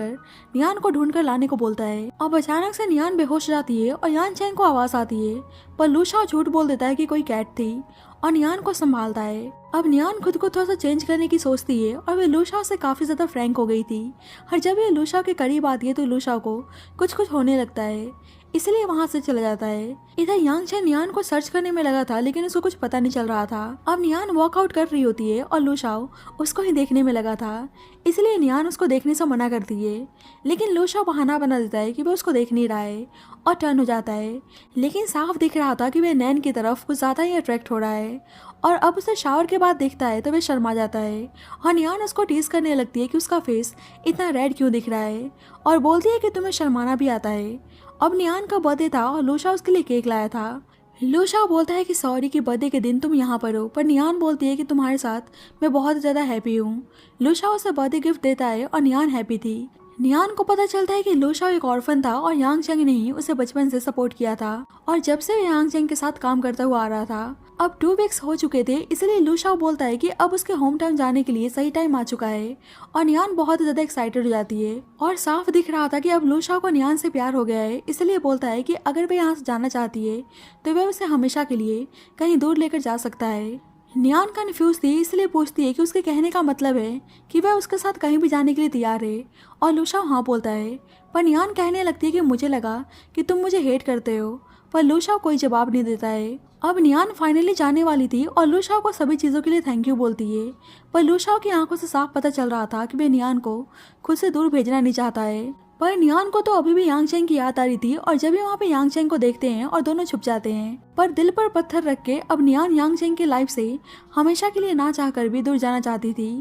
नियान को ढूंढ कर लाने को बोलता है। अब अचानक से नियान बेहोश हो जाती है और यांग चेंग को आवाज आती है, पर लू शाओ झूठ बोल देता है कि कोई कैट थी और नियान को संभालता है। अब नियान खुद को थोड़ा सा चेंज करने की सोचती है और वे लू शाओ से काफी ज्यादा फ्रैंक हो गई थी, और जब ये लू शाओ के करीब आती है तो लू शाओ को कुछ कुछ होने लगता है, इसलिए वहां से चला जाता है। इधर यांग चेन नियान को सर्च करने में लगा था, लेकिन उसको कुछ पता नहीं चल रहा था। अब नियान वॉकआउट कर रही होती है और लू शाओ उसको ही देखने में लगा था, इसलिए नियान उसको देखने से मना करती है, लेकिन लू शाओ बहाना बना देता है कि वह उसको देख नहीं रहा है और टर्न हो जाता है। लेकिन साफ दिख रहा था कि वह नैन की तरफ कुछ ज़्यादा ही अट्रैक्ट हो रहा है, और अब उसे शावर के बाद देखता है तो वह शर्मा जाता है और नियान उसको टीज करने लगती है कि उसका फेस इतना रेड क्यों दिख रहा है, और बोलती है कि तुम्हें शर्माना भी आता है। अब नियान का बर्थडे था और लू शाओ उसके लिए केक लाया था। लू शाओ बोलता है कि सॉरी कि बर्थडे के दिन तुम यहाँ पर हो, पर नियान बोलती है कि तुम्हारे साथ मैं बहुत ज़्यादा हैप्पी हूँ। लू शाओ उसे बर्थडे गिफ्ट देता है और नियान हैप्पी थी। नियान को पता चलता है कि लू शाओ एक ऑर्फन था और यांग चेंग ने ही उसे बचपन से सपोर्ट किया था, और जब से वो यांग चेंग के साथ काम करता हुआ आ रहा था। अब 2 वीक्स हो चुके थे, इसलिए लू शाओ बोलता है कि अब उसके होम टाउन जाने के लिए सही टाइम आ चुका है, और नियान बहुत ज़्यादा एक्साइटेड हो जाती है। और साफ दिख रहा था कि अब लू शाओ को नियान से प्यार हो गया है, इसलिए बोलता है कि अगर वह यहाँ से जाना चाहती है तो वह उसे हमेशा के लिए कहीं दूर लेकर जा सकता है। नियान कंफ्यूज थी, इसलिए पूछती है कि उसके कहने का मतलब है कि वह उसके साथ कहीं भी जाने के लिए तैयार है, और लू शाओ हाँ बोलता है। पर नियान कहने लगती है कि मुझे लगा कि तुम मुझे हेट करते हो, पर लू शाओ कोई जवाब नहीं देता है। अब नियान फाइनली जाने वाली थी और लू शाओ को सभी चीज़ों के लिए थैंक यू बोलती है, पर लू शाओ की आंखों से साफ पता चल रहा था कि वह नियान को खुद से दूर भेजना नहीं चाहता है। पर नियान को तो अभी भी यांग चेंग की याद आ रही थी, और जब भी वहाँ पे यांग चेंग को देखते हैं और दोनों छुप जाते हैं। पर दिल पर पत्थर रख के अब नियान यांग चेंग की लाइफ से हमेशा के लिए ना चाहकर भी दूर जाना चाहती थी।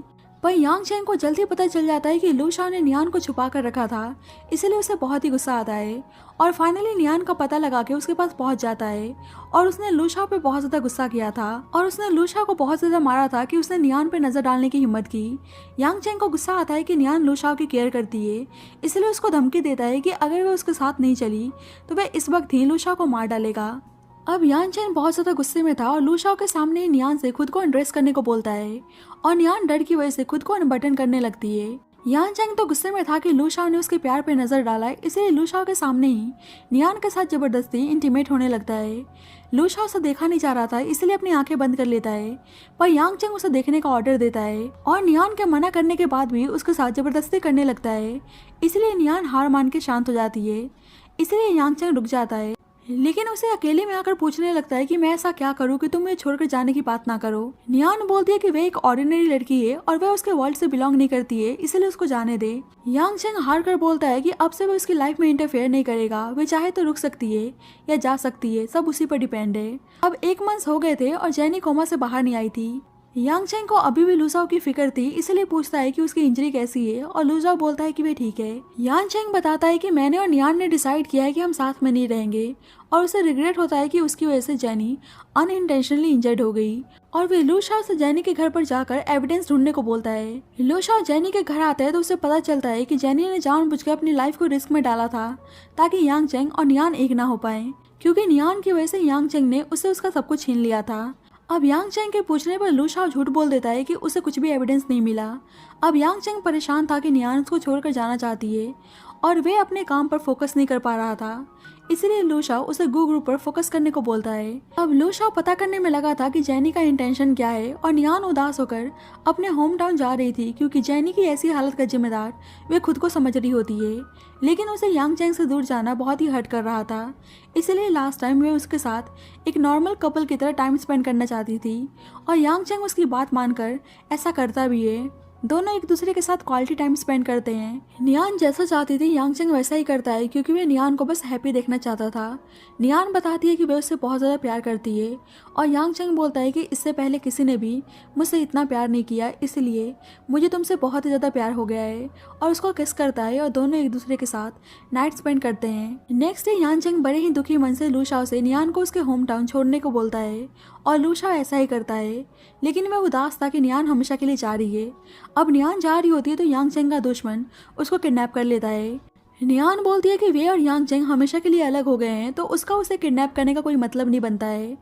पर यांग चेंग को जल्दी पता चल जाता है कि लू शाओ ने नियान को छुपा कर रखा था, इसलिए उसे बहुत ही गुस्सा आता है, और फाइनली नियान का पता लगा के उसके पास पहुंच जाता है। और उसने लू शाओ पे बहुत ज़्यादा गुस्सा किया था, और उसने लू शाओ को बहुत ज़्यादा मारा था कि उसने नियान पे नज़र डालने की हिम्मत की। यांग चेंग को गुस्सा आता है कि नियान लू शाओ की केयर करती है, इसलिए उसको धमकी देता है कि अगर वह उसके साथ नहीं चली तो वह इस वक्त ही लू शाओ को मार डालेगा। अब यांग चेन बहुत ज़्यादा गुस्से में था और लू शाओ के सामने नियान से खुद को अनड्रेस करने को बोलता है, और नियान डर की वजह से खुद को अनबटन करने लगती है। यांग चेंग तो गुस्से में था कि लू शाओ ने उसके प्यार पे नजर डाला है, इसलिए लू शाओ के सामने ही नियान के साथ जबरदस्ती इंटीमेट होने लगता है। लू शाओ उसे देखा नहीं जा रहा था, इसलिए अपनी आंखें बंद कर लेता है, पर यांग चेंग उसे देखने का ऑर्डर देता है, और नियान के मना करने के बाद भी उसके साथ जबरदस्ती करने लगता है, इसलिए नियान हार मान के शांत हो जाती है। इसलिए यांग चेंग रुक जाता है, लेकिन उसे अकेले में आकर पूछने लगता है कि मैं ऐसा क्या करूं कि तुम मुझे छोड़कर जाने की बात ना करो। नियान बोलती है कि वह एक ऑर्डिनरी लड़की है और वह उसके वर्ल्ड से बिलोंग नहीं करती है, इसलिए उसको जाने दे। यांग चेंग हार कर बोलता है कि अब से वह उसकी लाइफ में इंटरफेयर नहीं करेगा, वह चाहे तो रुक सकती है या जा सकती है, सब उसी पर डिपेंड है। अब 1 मंथ हो गए थे और जेनी कोमा से बाहर नहीं आई थी। यांग चेंग को अभी भी लू शाओ की फिक्र थी, इसलिए पूछता है कि उसकी इंजरी कैसी है, और लू शाओ बोलता है कि वे ठीक है। यांग चेंग बताता है कि मैंने और नियान ने डिसाइड किया है कि हम साथ में नहीं रहेंगे, और उसे रिग्रेट होता है कि उसकी वजह से जेनी अनइंटेंशनली इंजर्ड हो गई, और वे लू शाओ से जेनी के घर पर जाकर एविडेंस ढूंढने को बोलता है। लू शाओ जेनी के घर आता है तो उसे पता चलता है कि जेनी ने जानबूझकर अपनी लाइफ को रिस्क में डाला था ताकि यांग चेंग और नियान एक ना हो पाए, क्योंकि नियान की वजह से यांग चेंग ने उससे उसका सब कुछ छीन लिया था। अब यांग चेंग के पूछने पर लू शाओ झूठ बोल देता है कि उसे कुछ भी एविडेंस नहीं मिला। अब यांग चेंग परेशान था कि नियान उसको छोड़कर जाना चाहती है और वे अपने काम पर फोकस नहीं कर पा रहा था, इसलिए लू शाओ उसे गू ग्रुप पर फोकस करने को बोलता है। अब लू शाओ पता करने में लगा था कि जेनी का इंटेंशन क्या है, और नियान उदास होकर अपने होम टाउन जा रही थी क्योंकि जेनी की ऐसी हालत का जिम्मेदार वे खुद को समझ रही होती है, लेकिन उसे यांग चेंग से दूर जाना बहुत ही हर्ट कर रहा था, इसलिए लास्ट टाइम वे उसके साथ एक नॉर्मल कपल की तरह टाइम स्पेंड करना चाहती थी, और यांग चेंग उसकी बात मानकर ऐसा करता भी है। दोनों एक दूसरे के साथ क्वालिटी टाइम स्पेंड करते हैं। नियान जैसा चाहती थी यांग चेंग वैसा ही करता है, क्योंकि वह नियान को बस हैप्पी देखना चाहता था। नियान बताती है कि वह उससे बहुत ज़्यादा प्यार करती है और यांग चेंग बोलता है कि इससे पहले किसी ने भी मुझसे इतना प्यार नहीं किया, इसलिए मुझे तुमसे बहुत ही ज़्यादा प्यार हो गया है, और उसको किस करता है और दोनों एक दूसरे के साथ नाइट स्पेंड करते हैं। नेक्स्ट डे यांग चेंग बड़े ही दुखी मन से लू शाओ से नियान को उसके होम टाउन छोड़ने को बोलता है और लू शाओ ऐसा ही करता है, लेकिन वह उदास था कि नियान हमेशा के लिए जा रही है। अब नियान जा रही होती है तो यांग चेंग का दुश्मन उसको किडनैप कर लेता है। नियान बोलती है कि वे और यांग चेंग हमेशा के लिए अलग हो गए हैं, तो उसका उसे किडनैप करने का कोई मतलब नहीं बनता है।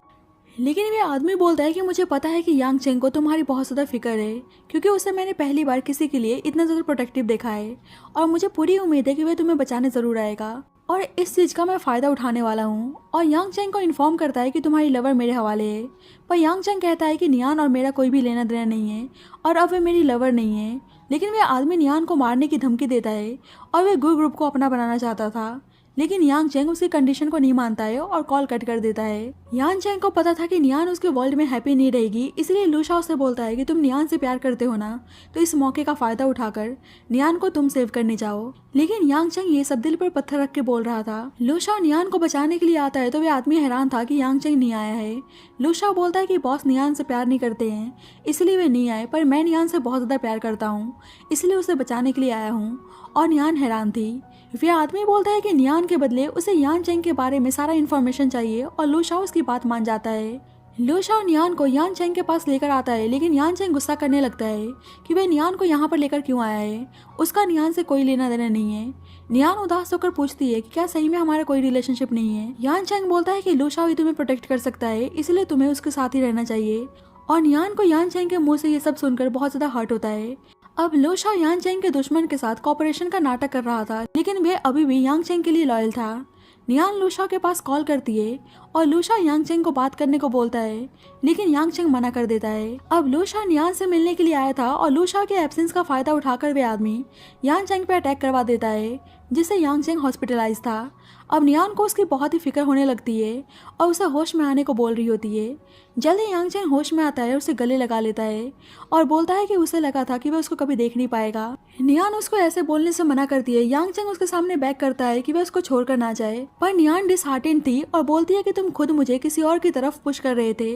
लेकिन वे आदमी बोलता है कि मुझे पता है कि यांग चेंग को तुम्हारी बहुत ज़्यादा फिक्र है, क्योंकि उसे मैंने पहली बार किसी के लिए इतना ज़्यादा प्रोटेक्टिव देखा है, और मुझे पूरी उम्मीद है कि वह तुम्हें बचाने ज़रूर आएगा, और इस चीज़ का मैं फ़ायदा उठाने वाला हूँ। और यांग चेंग को इन्फॉर्म करता है कि तुम्हारी लवर मेरे हवाले है, पर यांग चेंग कहता है कि नियान और मेरा कोई भी लेना देना नहीं है और अब वे मेरी लवर नहीं है। लेकिन वह आदमी नियान को मारने की धमकी देता है और वह गुड ग्रुप को अपना बनाना चाहता था, लेकिन यांग चेंग उसकी कंडीशन को नहीं मानता है और कॉल कट कर देता है। यांग चेंग को पता था कि नियान उसके वर्ल्ड में हैप्पी नहीं रहेगी, इसलिए लू शाओ से बोलता है कि तुम नियान से प्यार करते हो ना, तो इस मौके का फायदा उठाकर नियान को तुम सेव करने जाओ। लेकिन यांग चेंग ये सब दिल पर पत्थर रख के बोल रहा था। लू शाओ नियान को बचाने के लिए आता है तो वे आदमी हैरान था कि यांग चेंग नहीं आया है। लू शाओ बोलता है कि बॉस नियान से प्यार नहीं करते हैं, इसलिए वे नहीं आए, पर मैं नियान से बहुत ज़्यादा प्यार करता हूँ, इसलिए उसे बचाने के लिए आया हूँ। और नियान हैरान थी। वे आदमी बोलता है कि नियान के बदले उसे यांग चेंग के बारे में सारा इन्फॉर्मेशन चाहिए, और लू शाओ उसकी बात मान जाता है। लू शाओ नियान को यांग चेंग के पास लेकर आता है, लेकिन यांग चेंग गुस्सा करने लगता है कि वह नियान को यहाँ पर लेकर क्यों आया है, उसका नियान से कोई लेना देना नहीं है। नियान उदास होकर पूछती है कि क्या सही में हमारा कोई रिलेशनशिप नहीं है। यांग चेंग बोलता है कि लू शाओ ही तुम्हें प्रोटेक्ट कर सकता है, इसलिए तुम्हें उसके साथ ही रहना चाहिए। और नियान को यांग चेंग के मुंह से ये सब सुनकर बहुत ज़्यादा हर्ट होता है। अब लू शाओ यांग चेंग के दुश्मन के साथ कॉपरेशन का नाटक कर रहा था, लेकिन वह अभी भी यांग चेंग के लिए लॉयल था। नियान लू शाओ के पास कॉल करती है और लू शाओ यांग चेंग को बात करने को बोलता है, लेकिन यांग चेंग मना कर देता है। अब लू शाओ नियान से मिलने के लिए आया था और लू शाओ के एब्सेंस का फायदा उठाकर वे आदमी यांग चेंग पे अटैक करवा देता है, जिससे यांग चेंग हॉस्पिटलाइज था। अब नियान को उसकी बहुत ही फिक्र होने लगती है और उसे होश में आने को बोल रही होती है। जल्द ही यांग चेंग होश में आता है, उसे गले लगा लेता है और बोलता है कि उसे लगा था कि वह उसको कभी देख नहीं पाएगा। नियान उसको ऐसे बोलने से मना करती है। यांग चेंग उसके सामने बैक करता है कि वह उसको छोड़कर ना जाए, पर नियान डिसहार्टेंड थी और बोलती है कि तुम खुद मुझे किसी और की तरफ पुश कर रहे थे,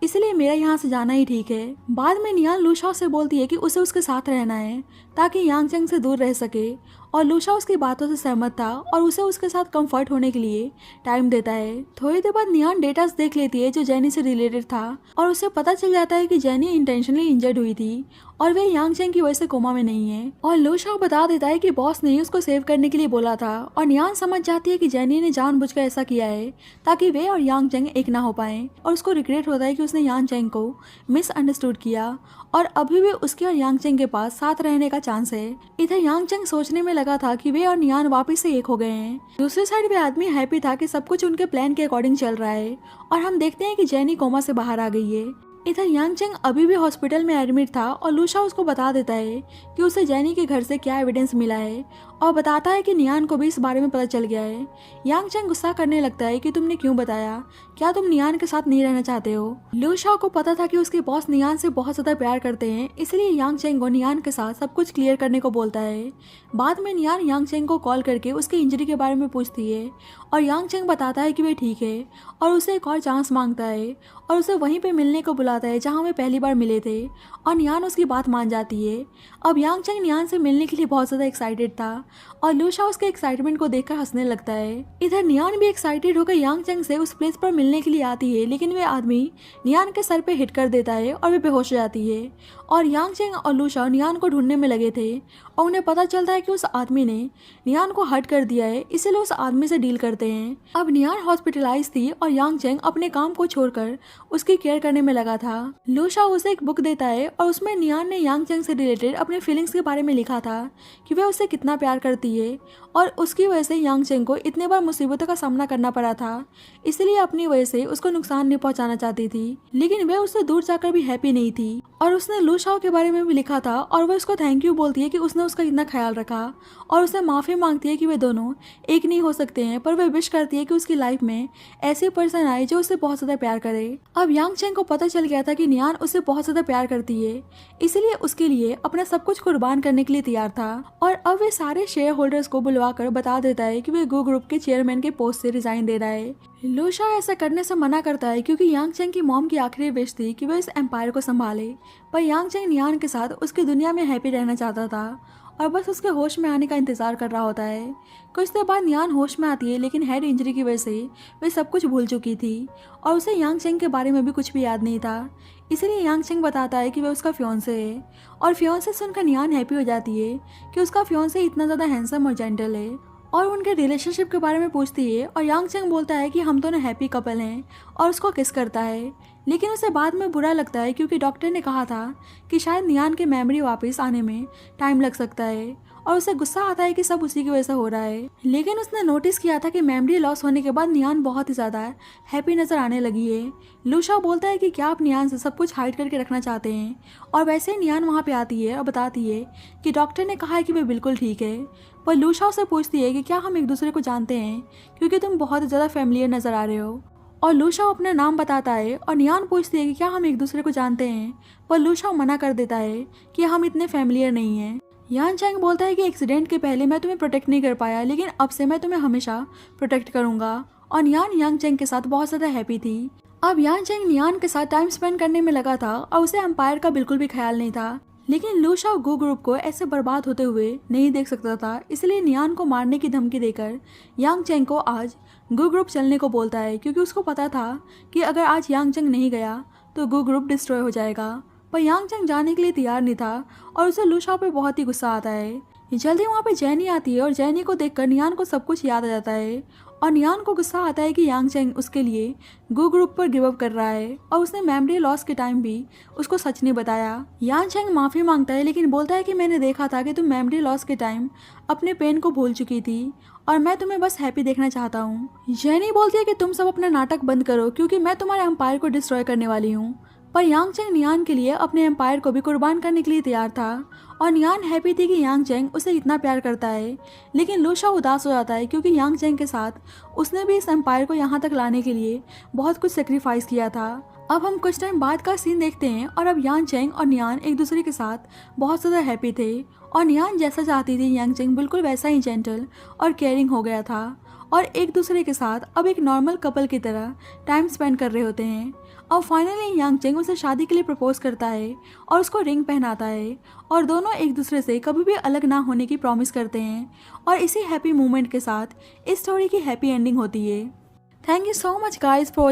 इसलिए मेरा यहाँ से जाना ही ठीक है। बाद में नियान लू शाओ से बोलती है कि उसे उसके साथ रहना है ताकि यांग चेंग से दूर रह सके, और लू शाओ उसकी बातों से सहमत था और उसे उसके साथ कंफर्ट होने के लिए टाइम देता है। थोड़ी देर बाद नियान डेटास देख लेती है जो जेनी से रिलेटेड था, और उसे पता चल जाता है कि जेनी इंटेंशनली इंजर्ड हुई थी और वे यांग चेंग की वजह से कोमा में नहीं है। और लू शाओ बता देता है कि बॉस ने उसको सेव करने के लिए बोला था, और नियान समझ जाती है कि जेनी ने जानबूझकर ऐसा किया है ताकि वे और यांग चेंग एक ना हो पाए, और उसको रिग्रेट होता है कि उसने यांग चेंग को मिसअंडरस्टूड किया और अभी भी उसके और यांग चेंग के पास साथ रहने का चांस है। इधर यांग चेंग सोचने में लगा था कि वे और नियान वापस से एक हो गए हैं। दूसरी साइड वे आदमी हैप्पी था कि सब कुछ उनके प्लान के अकॉर्डिंग चल रहा है, और हम देखते हैं कि जेनी कोमा से बाहर आ गई है। इधर यांग चेंग अभी भी हॉस्पिटल में एडमिट था और लू शाओ उसको बता देता है कि उसे जेनी के घर से क्या एविडेंस मिला है, और बताता है कि नियान को भी इस बारे में पता चल गया है। यांग चेंग गुस्सा करने लगता है कि तुमने क्यों बताया, क्या तुम नियान के साथ नहीं रहना चाहते हो। लू शाओ को पता था कि उसके बॉस नियान से बहुत ज़्यादा प्यार करते हैं, इसलिए यांग चेंग को नियान के साथ सब कुछ क्लियर करने को बोलता है। बाद में नियान यांग चेंग को कॉल करके उसकी इंजरी के बारे में पूछती है, और यांग चेंग बताता है कि वे ठीक है और उसे एक और चांस मांगता है और उसे वहीं पे मिलने को बुलाता है जहाँ वे पहली बार मिले थे, और नियान उसकी बात मान जाती है। अब यांग चेंग नियान से मिलने के लिए बहुत ज़्यादा एक्साइटेड था और लू शाओ उसके एक्साइटमेंट को देखकर हंसने लगता है। इधर नियान भी एक्साइटेड होकर यांग चेंग से उस प्लेस पर मिलने के लिए आती है, लेकिन वे आदमी नियान के सर पे हिट कर देता है और वे बेहोश हो जाती है। और यांग चेंग और लू शाओ नियान को ढूंढने में लगे थे और उन्हें पता चलता है कि उस आदमी ने नियान को हर्ट कर दिया है, इसीलिए उस आदमी से डील करते हैं। अब नियान हॉस्पिटलाइज थी और यांग चेंग अपने काम को छोड़कर उसकी केयर करने में लगा था। लू शाओ उसे एक बुक देता है और उसमें नियान ने यांग चेंग से रिलेटेड अपने फीलिंग्स के बारे में लिखा था कि वह उसे कितना प्यार करती है और उसकी वजह से यांग चेंग को इतने बार मुसीबतों का सामना करना पड़ा था, इसलिए अपनी वजह से उसको नुकसान नहीं पहुंचाना चाहती थी। लेकिन वह उससे दूर जाकर भी हैप्पी नहीं थी और उसने लू लूशाओ के बारे में भी लिखा था और वो उसको थैंक यू बोलती है कि उसने उसका इतना ख्याल रखा और उससे माफ़ी मांगती है कि वे दोनों एक नहीं हो सकते हैं, पर वे विश करती है कि उसकी लाइफ में ऐसी पर्सन आए जो उससे बहुत ज़्यादा प्यार करे। अब यांग चेंग को पता चल गया था कि नियान उससे बहुत ज़्यादा प्यार करती है, इसलिए उसके लिए अपना सब कुछ कुर्बान करने के लिए तैयार था। और अब वे सारे शेयर होल्डर्स को बुलवाकर बता देता है कि वे गो ग्रुप के चेयरमैन के पोस्ट से रिजाइन दे रहा है। लूशाओ ऐसा करने से मना करता है क्योंकि यांग चेंग की मॉम की आखिरी विश थी कि वह इस एम्पायर को संभाले, पर यांग चेंग नियान के साथ उसकी दुनिया में हैप्पी रहना चाहता था और बस उसके होश में आने का इंतजार कर रहा होता है। कुछ देर बाद नियान होश में आती है, लेकिन हेड इंजरी की वजह से वे सब कुछ भूल चुकी थी और उसे यांग चेंग के बारे में भी कुछ भी याद नहीं था। इसलिए यांग चेंग बताता है कि वह उसका फियोंसे है और फियोंसे सुनकर नियान हैप्पी हो जाती है कि उसका फियोंसे इतना ज़्यादा हैंडसम और जेंटल है और उनके रिलेशनशिप के बारे में पूछती है। और यांग चेंग बोलता है कि हम दोनों हैप्पी कपल हैं और उसको किस करता है, लेकिन उसे बाद में बुरा लगता है क्योंकि डॉक्टर ने कहा था कि शायद नियान के मेमोरी वापस आने में टाइम लग सकता है और उसे गुस्सा आता है कि सब उसी की वजह से हो रहा है। लेकिन उसने नोटिस किया था कि मेमोरी लॉस होने के बाद नियान बहुत ही ज़्यादा हैप्पी नज़र आने लगी है। लूशाओ बोलता है कि क्या आप नियान से सब कुछ हाइड करके रखना चाहते हैं, और वैसे ही नियान वहाँ पे आती है और बताती है कि डॉक्टर ने कहा है कि वे बिल्कुल ठीक है। पर लूशाओ से पूछती है कि क्या हम एक दूसरे को जानते हैं, क्योंकि तुम बहुत ज़्यादा फैमिलियर नज़र आ रहे हो। और लूशाओ अपना नाम बताता है और नियान पूछती है कि क्या हम एक दूसरे को जानते हैं, पर लूशाओ मना कर देता है कि हम इतने फैमिलियर नहीं हैं। यान चैंग बोलता है कि एक्सीडेंट के पहले मैं तुम्हें प्रोटेक्ट नहीं कर पाया, लेकिन अब से मैं तुम्हें हमेशा प्रोटेक्ट करूंगा। और नियान यांग चैंग के साथ बहुत ज़्यादा हैप्पी थी। अब यान चैंग नियान के साथ टाइम स्पेंड करने में लगा था और उसे एम्पायर का बिल्कुल भी ख्याल नहीं था, लेकिन लूशाओ गो ग्रुप को ऐसे बर्बाद होते हुए नहीं देख सकता था, इसलिए नियान को मारने की धमकी देकर यांग चैंग को आज गो ग्रुप चलने को बोलता है, क्योंकि उसको पता था कि अगर आज यांग चैंग नहीं गया तो गो ग्रुप डिस्ट्रॉय हो जाएगा। पर यांग चैंग जाने के लिए तैयार नहीं था और उसे लूशाओ पे बहुत ही गुस्सा आता है। जल्दी वहाँ पे जैनी आती है और जैनी को देखकर नियान को सब कुछ याद आ जाता है और नियान को गुस्सा आता है कि यांग चैंग उसके लिए गो ग्रुप पर गिव अप कर रहा है और उसने मेमोरी लॉस के टाइम भी उसको सच नहीं बताया। यांग चैंग माफ़ी मांगता है, लेकिन बोलता है कि मैंने देखा था कि तुम मेमोरी लॉस के टाइम अपने पेन को भूल चुकी थी और मैं तुम्हें बस हैप्पी देखना चाहता हूँ। जैनी बोलती है कि तुम सब अपना नाटक बंद करो, क्योंकि मैं तुम्हारे एम्पायर को डिस्ट्रॉय करने वाली हूँ। पर यांग चैंग नियान के लिए अपने एम्पायर को भी कुर्बान करने के लिए तैयार था और नियान हैप्पी थी कि यांग चैंग उसे इतना प्यार करता है। लेकिन लूशाओ उदास हो जाता है क्योंकि यांग चैंग के साथ उसने भी इस एम्पायर को यहाँ तक लाने के लिए बहुत कुछ सेक्रीफाइस किया था। अब हम कुछ टाइम बाद का सीन देखते हैं और अब यांग चैंग और नियान एक दूसरे के साथ बहुत ज़्यादा हैप्पी थे और नियान जैसा चाहती थी यांग चैंग बिल्कुल वैसा ही जेंटल और केयरिंग हो गया था और एक दूसरे के साथ अब एक नॉर्मल कपल की तरह टाइम स्पेंड कर रहे होते हैं। और फाइनली यांग चैंग उसे शादी के लिए प्रपोज करता है और उसको रिंग पहनाता है और दोनों एक दूसरे से कभी भी अलग ना होने की प्रॉमिस करते हैं और इसी हैप्पी मोमेंट के साथ इस स्टोरी की हैप्पी एंडिंग होती है। Thank you so much guys for